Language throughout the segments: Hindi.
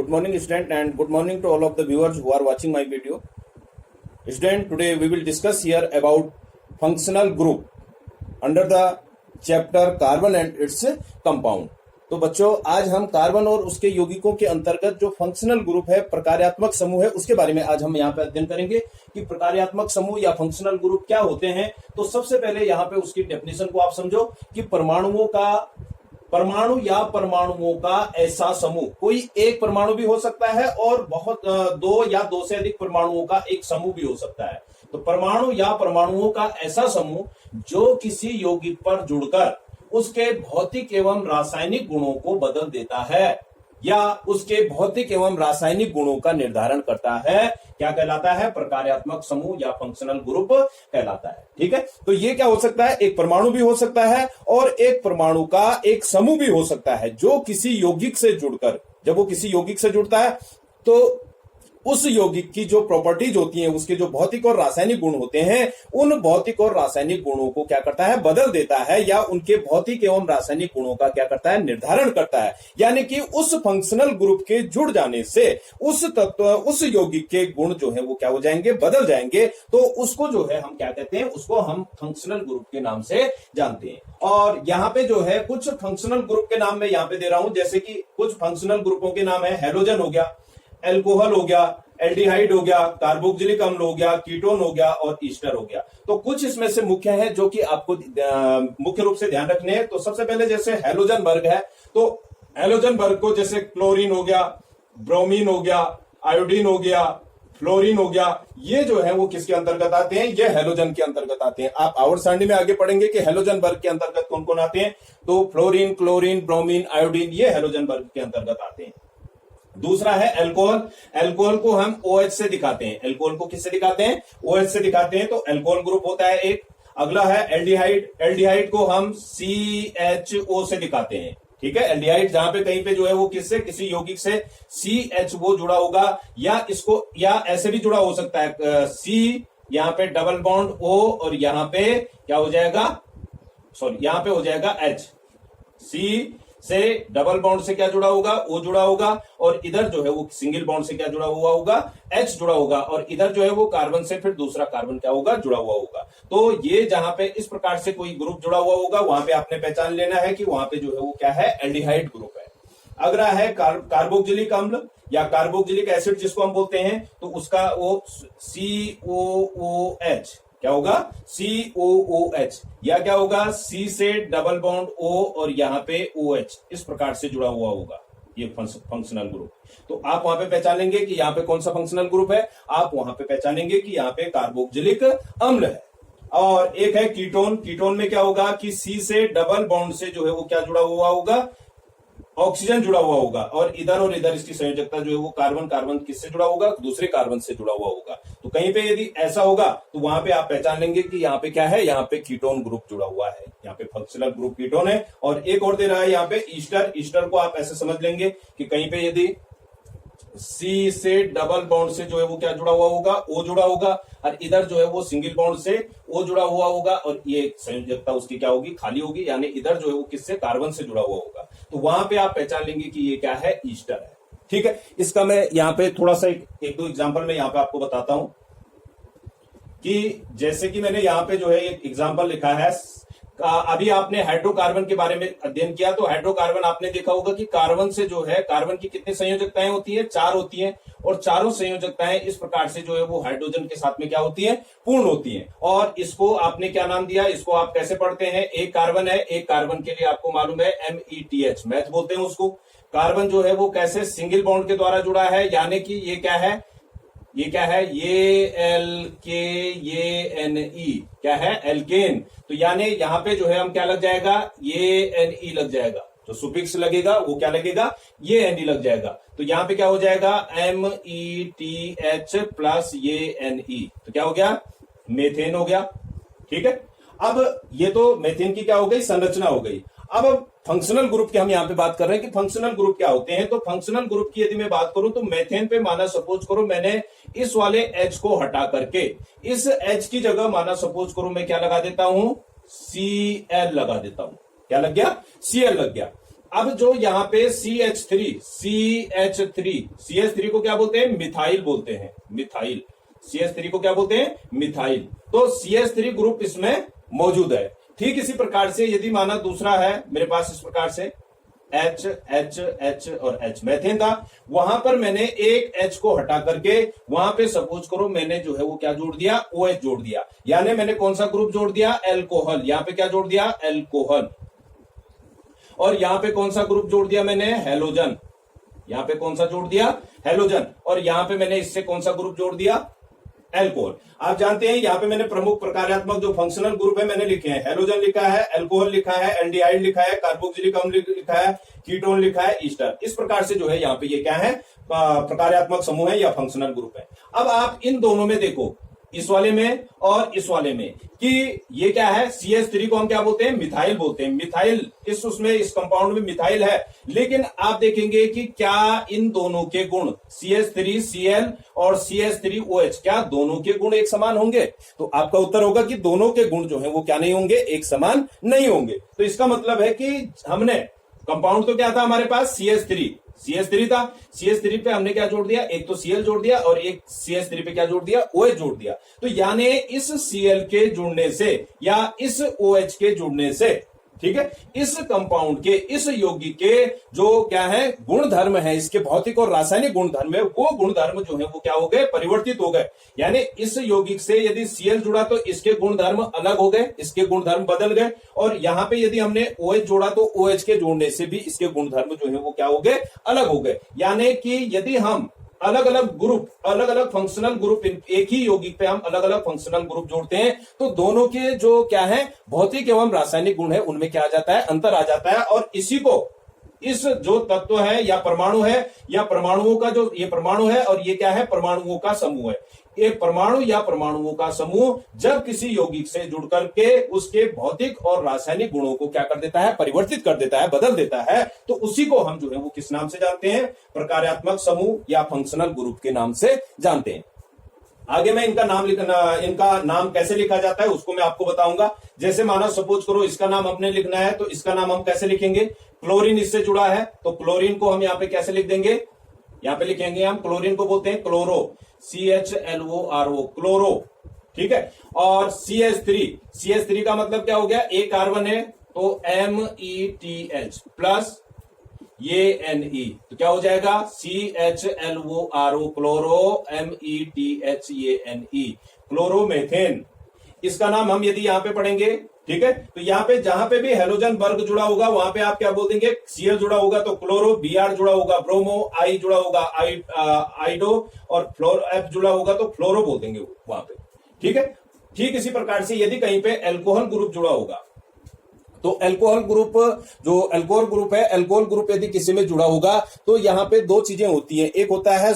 Good morning, student, and good morning to all of the viewers who are watching my video. Student, today we will discuss here about functional group under the chapter carbon and its compound. तो बच्चों, आज हम कार्बन और उसके यौगिकों के अंतर्गत जो फंक्शनल ग्रुप है, प्रकार्यात्मक समूह है, उसके बारे में आज हम यहाँ पे अध्ययन करेंगे कि प्रकार्यात्मक समूह या फंक्शनल ग्रुप क्या होते हैं। तो सबसे पहले यहाँ पे उसकी डेफिनेशन को आप समझो कि परमाणु या परमाणुओं का ऐसा समूह, कोई एक परमाणु भी हो सकता है और दो या दो से अधिक परमाणुओं का एक समूह भी हो सकता है। तो परमाणु या परमाणुओं का ऐसा समूह जो किसी यौगिक पर जुड़कर उसके भौतिक एवं रासायनिक गुणों को बदल देता है या उसके भौतिक एवं रासायनिक गुणों का निर्धारण करता है, क्या कहलाता है? प्रकार्यात्मक समूह या फंक्शनल ग्रुप कहलाता है। ठीक है, तो ये क्या हो सकता है? एक परमाणु भी हो सकता है और एक परमाणु का एक समूह भी हो सकता है जो किसी यौगिक से जुड़कर, जब वो किसी यौगिक से जुड़ता है तो उस यौगिक की जो प्रॉपर्टीज होती हैं, उसके जो भौतिक और रासायनिक गुण होते हैं, उन भौतिक और रासायनिक गुणों को क्या करता है? बदल देता है या उनके भौतिक एवं रासायनिक गुणों का क्या करता है? निर्धारण करता है। यानी कि उस फंक्शनल ग्रुप के जुड़ जाने से उस तत्व, उस यौगिक के गुण जो है वो क्या हो जाएंगे? बदल जाएंगे। तो उसको जो है हम क्या कहते हैं? उसको हम फंक्शनल ग्रुप के नाम से जानते हैं। और यहाँ पे जो है कुछ फंक्शनल ग्रुप के नाम मैं यहाँ पे दे रहा हूं, जैसे कि कुछ फंक्शनल ग्रुपों के नाम है हेलोजन हो गया, एल्कोहल हो गया, एल्डिहाइड हो गया, कार्बोक्सिलिक अम्ल हो गया, कीटोन हो गया और ईस्टर हो गया। तो कुछ इसमें से मुख्य है जो कि आपको मुख्य रूप से ध्यान रखने हैं। तो सबसे पहले जैसे हेलोजन वर्ग है, तो हेलोजन वर्ग को जैसे क्लोरीन हो गया, ब्रोमीन हो गया, आयोडीन हो गया, फ्लोरीन हो गया, ये जो है वो किसके अंतर्गत आते हैं? ये हेलोजन के अंतर्गत आते हैं। आप आवर्त सारणी में आगे पढ़ेंगे कि हेलोजन वर्ग के अंतर्गत कौन कौन आते हैं। तो फ्लोरीन, क्लोरीन, ब्रोमीन, आयोडीन, ये हेलोजन वर्ग के अंतर्गत आते हैं। दूसरा है अल्कोहल। अल्कोहल को हम OH से दिखाते हैं। अल्कोहल को किससे दिखाते हैं? OH से दिखाते हैं। तो अल्कोहल ग्रुप होता है एक। अगला है एल्डिहाइड। एल्डिहाइड को हम CHO से दिखाते हैं। ठीक है, एल्डिहाइड जहां पे कहीं पे जो है वो किससे, किसी यौगिक से CH वो जुड़ा होगा, या इसको या ऐसे भी जुड़ा हो सकता है, C यहाँ पे डबल बॉन्ड O और यहाँ पे क्या हो जाएगा? सॉरी, यहाँ पे हो जाएगा H। C से डबल बॉन्ड से क्या जुड़ा होगा? O जुड़ा होगा, और इधर जो है वो सिंगल बॉन्ड से क्या जुड़ा हुआ होगा? H जुड़ा होगा, और इधर जो है वो कार्बन से फिर दूसरा कार्बन क्या होगा? जुड़ा हुआ होगा। तो ये जहां पे इस प्रकार से कोई ग्रुप जुड़ा हुआ होगा, वहां पे आपने पहचान लेना है कि वहां पे जो है वो क्या है? एल्डिहाइड ग्रुप है। अगला है कार्बोक्सिलिक अम्ल या कार्बोक्सिलिक एसिड जिसको हम बोलते हैं, तो उसका वो COOH क्या होगा? COOH, या क्या होगा? C से डबल बॉन्ड O और यहाँ पे OH, इस प्रकार से जुड़ा हुआ होगा ये फंक्शनल ग्रुप। तो आप वहां पे पहचानेंगे कि यहाँ पे कौन सा फंक्शनल ग्रुप है, आप वहां पे पहचानेंगे कि यहाँ पे कार्बोक्सिलिक अम्ल है। और एक है कीटोन। कीटोन में क्या होगा कि C से डबल बॉन्ड से जो है वो क्या जुड़ा हुआ होगा? ऑक्सीजन जुड़ा हुआ होगा, और इधर इसकी संयोजकता जो है वो कार्बन कार्बन किससे जुड़ा होगा? दूसरे कार्बन से जुड़ा हुआ होगा। तो कहीं पे यदि ऐसा होगा तो वहां पे आप पहचान लेंगे कि यहाँ पे क्या है? यहाँ पे कीटोन ग्रुप जुड़ा हुआ है। यहाँ पे फंक्शनल ग्रुप कीटोन है। और एक और दे रहा है यहाँ पे ईस्टर। ईस्टर को आप ऐसे समझ लेंगे कि कहीं पे यदि C से डबल बॉन्ड से जो है वो क्या जुड़ा हुआ होगा? O जुड़ा होगा, और इधर जो है वो सिंगल बॉन्ड से O जुड़ा हुआ होगा, और ये संयोजकता उसकी क्या होगी? खाली होगी, यानी इधर जो है वो किससे? कार्बन से जुड़ा हुआ होगा। तो वहां पे आप पहचान लेंगे कि ये क्या है? ईस्टर है। ठीक है, इसका मैं यहाँ पे थोड़ा सा एक दो एग्जाम्पल मैं यहाँ पे आपको बताता हूं कि जैसे कि मैंने यहाँ पे जो है एक एग्जाम्पल लिखा है। अभी आपने हाइड्रोकार्बन के बारे में अध्ययन किया, तो हाइड्रोकार्बन आपने देखा होगा कि कार्बन से जो है, कार्बन की कितनी संयोजकताएं होती है? 4 होती हैं, और चारों संयोजकताएं इस प्रकार से जो है वो हाइड्रोजन के साथ में क्या होती है? पूर्ण होती हैं। और इसको आपने क्या नाम दिया? इसको आप कैसे पढ़ते हैं? एक कार्बन है, एक कार्बन के लिए आपको मालूम है METH, मैथ बोलते हैं उसको। कार्बन जो है वो कैसे? सिंगल बॉन्ड के द्वारा जुड़ा है, यानी कि ये क्या है? ये क्या है? ये LKANE क्या है? एल्केन। तो यानी यहां पे जो है हम क्या लग जाएगा? ये NE लग जाएगा। जो सुफिक्स लगेगा वो क्या लगेगा? ये NE लग जाएगा। तो यहां पे क्या हो जाएगा? METH प्लस ये NE, तो क्या हो गया? मेथेन हो गया। ठीक है, अब ये तो मेथेन की क्या हो गई? संरचना हो गई। अब फंक्शनल ग्रुप की हम यहाँ पे बात कर रहे हैं कि फंक्शनल ग्रुप क्या होते हैं। तो फंक्शनल ग्रुप की यदि मैं बात करूं तो मेथेन पे माना सपोज करो मैंने इस वाले H को हटा करके इस H की जगह माना सपोज करो मैं क्या लगा देता हूं? Cl लगा देता हूं। क्या लग गया? Cl लग गया। अब जो यहाँ पे CH3 को क्या बोलते हैं? मिथाइल बोलते हैं, मिथाइल। CH3 को क्या बोलते हैं? मिथाइल। तो CH3 ग्रुप इसमें मौजूद है। ठीक इसी प्रकार से यदि माना दूसरा है मेरे पास इस प्रकार से H H H और H मैथेन था, वहां पर मैंने एक H को हटा करके वहां पे सपोज करो मैंने जो है वो क्या जोड़ दिया? OH जोड़ दिया। यानी मैंने कौन सा ग्रुप जोड़ दिया? एल्कोहल। यहां पे क्या जोड़ दिया? एल्कोहल। और यहां पे कौन सा ग्रुप जोड़ दिया मैंने? हैलोजन। यहां पे कौन सा जोड़ दिया? हैलोजन। और यहां पे मैंने इससे कौन सा ग्रुप जोड़ दिया? एल्कोहल। आप जानते हैं यहां पे मैंने प्रमुख प्रकार्यात्मक जो फंक्शनल ग्रुप है मैंने लिखे हैं। हैलोजन लिखा है, एल्कोहल लिखा है, एल्डिहाइड लिखा है, कार्बोक्सिलिक अम्ल लिखा है, कीटोन लिखा है, ईस्टर। इस प्रकार से जो है यहाँ पे ये क्या है? प्रकार्यात्मक समूह है या फंक्शनल ग्रुप है। अब आप इन दोनों में देखो, इस वाले में और इस वाले में, कि ये क्या है? CH3 को हम क्या बोलते हैं? मिथाइल बोलते हैं। मिथाइल उसमें इस कंपाउंड में मिथाइल है, लेकिन आप देखेंगे कि क्या इन दोनों के गुण CH3Cl और CH3OH क्या दोनों के गुण एक समान होंगे? तो आपका उत्तर होगा कि दोनों के गुण जो है वो क्या नहीं होंगे? एक समान नहीं होंगे। तो इसका मतलब है कि हमने कंपाउंड तो क्या था हमारे पास? CH3 था। CH3 पे हमने क्या जोड़ दिया? एक तो Cl जोड़ दिया और एक CH3 पे क्या जोड़ दिया? OH जोड़ दिया। तो यानी इस Cl के जुड़ने से या इस OH के जुड़ने से, ठीक है, इस कंपाउंड के, इस यौगिक के जो क्या है गुण धर्म है, इसके भौतिक और रासायनिक गुण धर्म है, वो गुण धर्म जो है वो क्या हो गए? परिवर्तित हो गए। यानी इस यौगिक से यदि Cl जुड़ा तो इसके गुण धर्म अलग हो गए, इसके गुण धर्म बदल गए। और यहां पे यदि हमने OH जोड़ा तो OH के जोड़ने से भी इसके गुण धर्म जो है वो क्या हो गए? अलग हो गए। यानी कि यदि हम अलग अलग ग्रुप, अलग अलग फंक्शनल ग्रुप, एक ही यौगिक पे हम अलग अलग फंक्शनल ग्रुप जोड़ते हैं तो दोनों के जो क्या है भौतिक एवं रासायनिक गुण है उनमें क्या आ जाता है? अंतर आ जाता है। और इसी को इस जो तत्व है या परमाणु है या परमाणुओं का जो ये परमाणु है और ये क्या है? परमाणुओं का समूह है। एक परमाणु या परमाणुओं का समूह जब किसी यौगिक से जुड़ करके उसके भौतिक और रासायनिक गुणों को क्या कर देता है? परिवर्तित कर देता है, बदल देता है। तो उसी को हम जो है वो किस नाम से जानते हैं? प्रकार्यात्मक समूह या फंक्शनल ग्रुप के नाम से जानते हैं। आगे मैं इनका नाम कैसे लिखा जाता है उसको मैं आपको बताऊंगा। जैसे माना सपोज करो इसका नाम हमने लिखना है, तो इसका नाम हम कैसे लिखेंगे? क्लोरीन इससे जुड़ा है तो क्लोरीन को हम यहाँ पे कैसे लिख देंगे? यहाँ पे लिखेंगे हम क्लोरीन को बोलते हैं क्लोरो, CHLORO, क्लोरो। ठीक है। और CH3 का मतलब क्या हो गया? एक कार्बन है तो METH प्लस ये Ne, तो क्या हो जाएगा? CHLORO, क्लोरो, METH ये Ne, क्लोरोमेथेन। इसका नाम हम यदि यहां पे पढ़ेंगे, ठीक है, तो यहां पे जहां पे भी हेलोजन वर्ग जुड़ा होगा वहां पे आप क्या बोल देंगे? Cl जुड़ा होगा तो क्लोरो, Br जुड़ा होगा ब्रोमो, I जुड़ा होगा आइडो और फ्लोर F जुड़ा होगा तो फ्लोरो बोल देंगे वहां पे। ठीक है। ठीक इसी प्रकार से यदि कहीं पे एल्कोहल ग्रुप जुड़ा होगा तो एल्कोहल ग्रुप है, एल्कोहल ग्रुप यदि किसी में जुड़ा होगा तो यहाँ पे दो चीजें होती हैं, एक होता है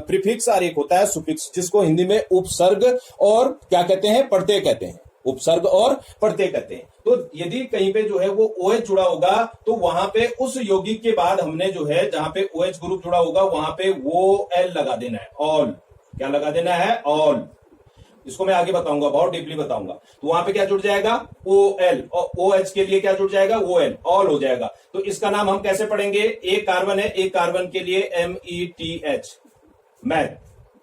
प्रीफिक्स और एक होता है सुफिक्स, जिसको हिंदी में उपसर्ग और क्या कहते हैं? प्रत्यय कहते हैं। उपसर्ग और प्रत्यय कहते हैं। तो यदि कहीं पे जो है वो OH जुड़ा होगा तो वहां पे उस यौगिक के बाद हमने जो है जहां पे OH ग्रुप जुड़ा होगा वहां पे वो L लगा देना है, ऑल। क्या लगा देना है? ऑल। इसको मैं आगे बताऊंगा, बहुत डीपली बताऊंगा। तो वहां पे क्या जुड़ जाएगा? OL, और OH के लिए क्या जुड़ जाएगा? OL, ऑल हो जाएगा। तो इसका नाम हम कैसे पढ़ेंगे? एक कार्बन है, एक कार्बन के लिए METH, मैथ।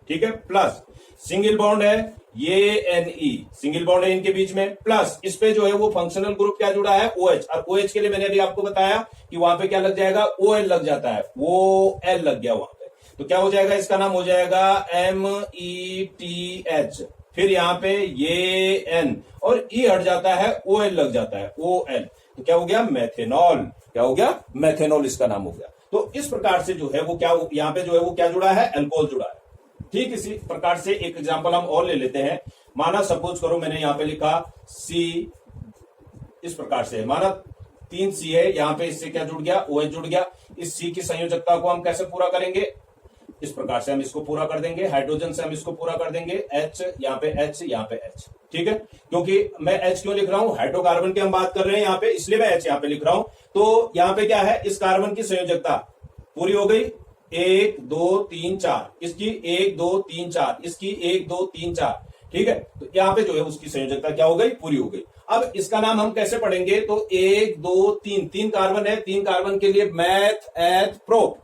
ठीक है। प्लस सिंगल बॉन्ड है ये Ne, सिंगल बॉन्ड है इनके बीच में, प्लस इस पे जो है वो फंक्शनल ग्रुप क्या जुड़ा है? OH। और OH के लिए मैंने अभी आपको बताया कि वहां पे क्या लग जाएगा? OL लग जाता है, वो L लग गया वहां पे। तो क्या हो जाएगा? इसका नाम हो जाएगा METH, फिर यहां पे ये N और E हट जाता है, OL लग जाता है, OL। तो क्या हो गया? मैथेनॉल। क्या हो गया? मैथेनॉल इसका नाम हो गया। तो इस प्रकार से जो है वो क्या यहाँ पे जो है वो क्या जुड़ा है? अल्कोहल जुड़ा है। ठीक इसी प्रकार से एक एग्जांपल हम और ले लेते हैं। माना सपोज करो मैंने यहां पे लिखा C, इस प्रकार से माना 3 C है, यहां पे इससे क्या जुड़ गया? OH जुड़ गया। इस C की संयोजकता को हम कैसे पूरा करेंगे? इस प्रकार से हम इसको पूरा कर देंगे, हाइड्रोजन से हम इसको पूरा कर देंगे, H यहाँ पे H, यहाँ पे H। ठीक है। क्योंकि मैं H क्यों लिख रहा हूं? हाइड्रोकार्बन की हम बात कर रहे हैं यहाँ पे, इसलिए मैं H यहाँ पे लिख रहा हूं। तो यहाँ पे क्या है? इस कार्बन की संयोजकता पूरी हो गई, 1 2 3 4, इसकी 1 2 3 4, इसकी 1 2 3 4। ठीक है, तो यहां पे जो है उसकी संयोजकता क्या हो गई, पूरी हो गई। अब इसका नाम हम कैसे पढ़ेंगे, तो 1 2 3 तीन कार्बन है, 3 कार्बन के लिए मैथ एथ prop,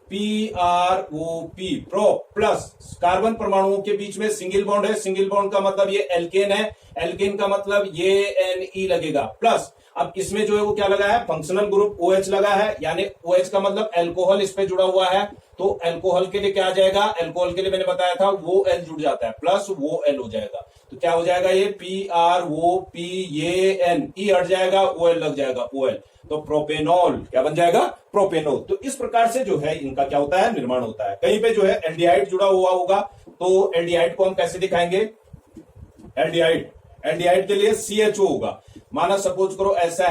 PROP prop plus carbon परमाणुओं के बीच में सिंगल बॉन्ड है, सिंगल बॉन्ड का मतलब ये एल्केन है, एल्केन का मतलब ये NE लगेगा प्लस। अब इसमें जो है वो क्या लगा है, फंक्शनल ग्रुप OH लगा है, यानी OH का मतलब अल्कोहल इस पे जुड़ा हुआ है, तो अल्कोहल के लिए क्या आ जाएगा, अल्कोहल के लिए मैंने बताया था वो L जुड़ जाता है प्लस वो L हो जाएगा, तो क्या हो जाएगा ये PROP, ये N, E हट जाएगा, OL लग जाएगा OL, तो प्रोपेनॉल क्या बन जाएगा, प्रोपेनॉल। तो इस प्रकार से जो है इनका क्या होता है, निर्माण होता है। कहीं पे जो है एल्डिहाइड जुड़ा हुआ होगा, तो एल्डिहाइड को हम कैसे दिखाएंगे, एल्डिहाइड के लिए CHO होगा, माना सपोज करो ऐसा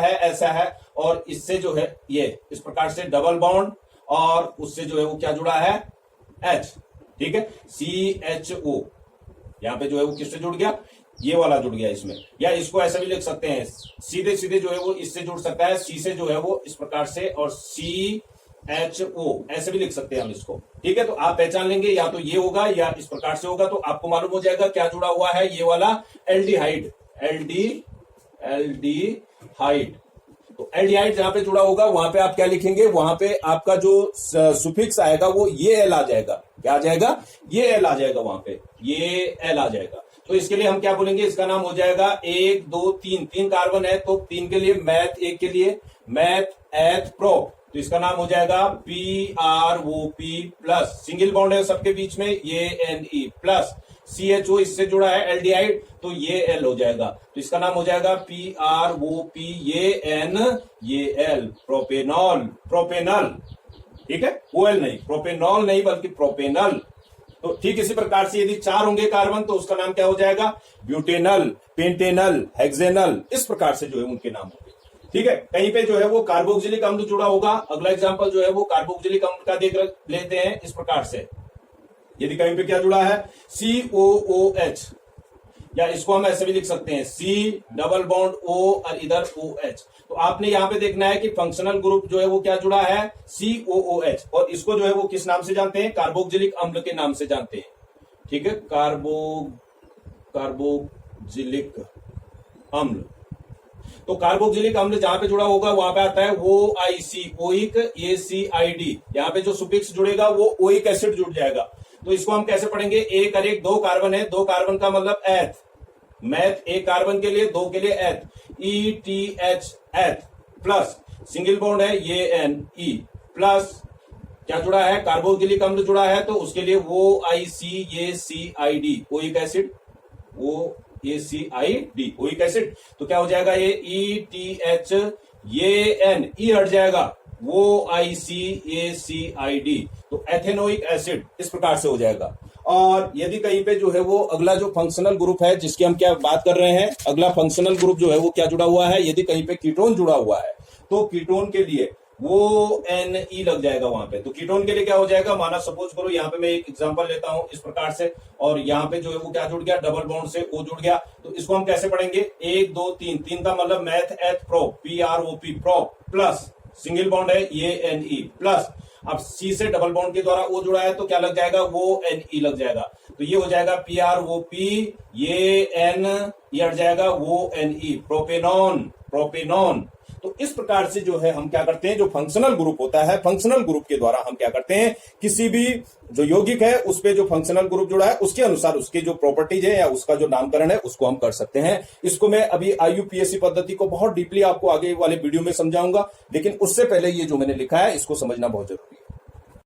है और इससे जो है ये इस प्रकार से डबल बॉन्ड और उससे जो है वो क्या जुड़ा है, H, ठीक है, CHO, यहां पे जो है वो किससे जुड़ गया, ये वाला जुड़ गया इसमें, या इसको ऐसा भी लिख सकते हैं, सीधे सीधे जो है वो इससे जुड़ सकता है, C से जो है वो इस प्रकार से, और CHO ऐसे भी लिख सकते हैं हम इसको, ठीक है। तो आप पहचान लेंगे या तो ये होगा या इस प्रकार से होगा, तो आपको मालूम हो जाएगा क्या जुड़ा हुआ है, ये वाला एल्डिहाइड, एल्डिहाइड। तो एल्डिहाइड जहां पे जुड़ा होगा वहां पे आप क्या लिखेंगे, वहां पे आपका जो सुफिक्स आएगा वो ये एल आ जाएगा, क्या आ जाएगा, ये एल आ जाएगा, वहां पे ये एल आ जाएगा। तो इसके लिए हम क्या बोलेंगे, इसका नाम हो जाएगा 1 2 3, 3 कार्बन है, तो 3 के लिए मैथ, 1 के लिए मैथ एथ प्रोप, तो इसका नाम हो जाएगा PROP प्लस सिंगल बॉन्ड है सबके बीच में, ये NE प्लस CHO इससे जुड़ा है एल्डिहाइड, तो ये L हो जाएगा, तो इसका नाम हो जाएगा PROP, ये N, ये L, प्रोपेनॉल, प्रोपेनल, ठीक है, OL नहीं, प्रोपेनॉल नहीं बल्कि प्रोपेनल। तो ठीक इसी प्रकार से यदि 4 होंगे कार्बन तो उसका नाम क्या हो जाएगा, ब्यूटेनल, पेंटेनल, हेक्सेनल, इस प्रकार से जो है उनके नाम होंगे, ठीक है। कहीं पे जो है वो कार्बोक्सिलिक अम्ल जुड़ा होगा, अगला एग्जांपल जो है वो कार्बोक्सिलिक अम्ल का देख लेते हैं इस प्रकार से, यदि कहीं पे क्या जुड़ा है, COOH, या इसको हम ऐसे भी लिख सकते हैं C डबल बॉन्ड O और इधर OH, तो आपने यहां पे देखना है कि फंक्शनल ग्रुप जो है वो क्या जुड़ा है, COOH, और इसको जो है वो किस नाम से जानते हैं, कार्बोक्सिलिक अम्ल के नाम से जानते हैं, ठीक है, कार्बोक्सिलिक अम्ल। तो कार्बोक्सिलिक अम्ल जहां पे जुड़ा होगा वहां पे आता है OIC, ओइक ACID, यहाँ पे जो सुफिक्स जुड़ेगा वो ओइक एसिड जुड़ जाएगा, तो इसको हम कैसे पढ़ेंगे, 1 और 1 2 कार्बन है, 2 कार्बन का मतलब एथ, मैथ 1 कार्बन के लिए, 2 के लिए एथ, ETH एथ प्लस सिंगल बॉन्ड है, ये NE प्लस क्या जुड़ा है, कार्बोक्सिलिक अम्ल जुड़ा है, तो उसके लिए OIC, ये CID, oic acid, OACID, oic acid, तो क्या हो जाएगा ये ETH, ये N, E हट जाएगा, OICACID, तो एथेनोइक एसिड, इस प्रकार से हो जाएगा। और यदि कहीं पे जो है वो अगला जो फंक्शनल ग्रुप है जिसकी हम क्या बात कर रहे हैं, अगला फंक्शनल ग्रुप जो है वो क्या जुड़ा हुआ है, यदि कहीं पे कीटोन जुड़ा हुआ है तो कीटोन के लिए वो NE लग जाएगा वहां पे, तो कीटोन के लिए क्या हो जाएगा, माना सपोज करो यहाँ पे मैं एक एग्जांपल लेता हूं इस प्रकार से, और यहाँ पे जो है वो क्या जुड़ गया, डबल बॉन्ड से O जुड़ गया, तो इसको हम कैसे पढ़ेंगे, 1 2 3, 3 का मतलब मैथ एथ prop, PROP prop plus single bond है, ये NE प्लस, अब C से डबल बॉन्ड के द्वारा O जुड़ा है तो क्या लग जाएगा, वो NE लग जाएगा, तो ये हो जाएगा PROP, ये N, ये हट जाएगा, वो NE, प्रोपेनॉन, प्रोपेनॉन। तो इस प्रकार से जो है हम क्या करते हैं, जो फंक्शनल ग्रुप होता है, फंक्शनल ग्रुप के द्वारा हम क्या करते हैं, किसी भी जो यौगिक है उस पे जो फंक्शनल ग्रुप जुड़ा है उसके अनुसार उसके जो प्रॉपर्टीज है या उसका जो नामकरण है उसको हम कर सकते हैं। इसको मैं अभी IUPAC पद्धति को बहुत डीपली आपको आगे वाले वीडियो में समझाऊंगा, लेकिन उससे पहले ये जो मैंने लिखा है इसको समझना बहुत जरूरी है।